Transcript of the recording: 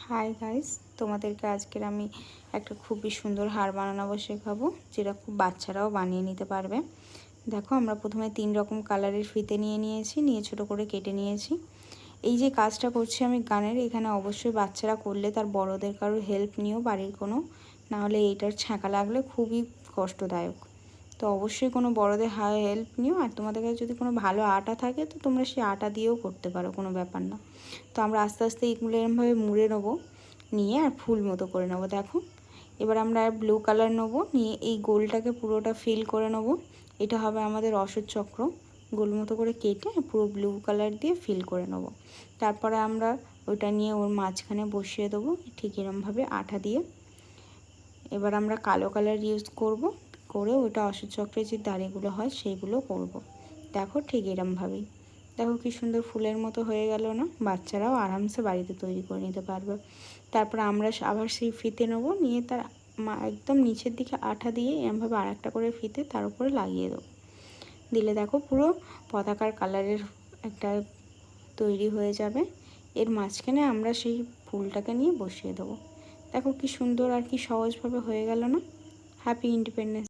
Hi guys, তোমাদেরকে আজকের আমি একটা খুবই সুন্দর হার বানানো শেখাবো, যেটা খুব বাচ্চারাও বানিয়ে নিতে পারবে। দেখো, আমরা প্রথমে 3 রকম কালারের ফিতে নিয়ে ছোট করে কেটে নিয়েছি। এই যে কাজটা করছি আমি গানের, এখানে অবশ্যই বাচ্চারা করলে তার বড়দের কারোর হেল্প নিও বাড়ির কোনো, নাহলে এইটার ছ্যাঁকা লাগলে খুবই কষ্টদায়ক। তো অবশ্যই কোনো বড়দের হেল্প নিও। আর তোমাদের কাছে যদি কোনো ভালো আটা থাকে তো তোমরা সেই আটা দিয়েও করতে পারো, কোনো ব্যাপার না। তো আমরা আস্তে আস্তে এইগুলো এরমভাবে মুড়ে নেবো, নিয়ে আর ফুল মতো করে নেবো। দেখো, এবার আমরা ব্লু কালার নেবো, নিয়ে এই গোলটাকে পুরোটা ফিল করে নেবো। এটা হবে আমাদের অশোক চক্র। গোল মতো করে কেটে পুরো ব্লু কালার দিয়ে ফিল করে নেবো। তারপরে আমরা ওইটা নিয়ে ওর মাঝখানে বসিয়ে দেবো ঠিক এরমভাবে আঠা দিয়ে। এবার আমরা কালো কালার ইউজ করে ওইটা অশোক চক্রের যে দাড়িগুলো হয় সেইগুলো করব। দেখো, ঠিক এরমভাবেই। দেখো কি সুন্দর ফুলের মতো হয়ে গেল না? বাচ্চারাও আরামসে বাড়িতে তৈরি করে নিতে পারবে। তারপর আমরা আবার সেই ফিতে নেবো, নিয়ে তার একদম নিচের দিকে আঠা দিয়ে এরমভাবে আর একটা করে ফিতে তার উপরে লাগিয়ে দেবো। দিলে দেখো পুরো পতাকার কালারের একটা তৈরি হয়ে যাবে। এর মাঝখানে আমরা সেই ফুলটাকে নিয়ে বসিয়ে দেবো। দেখো কি সুন্দর আর কি সহজভাবে হয়ে গেল না? Happy independence.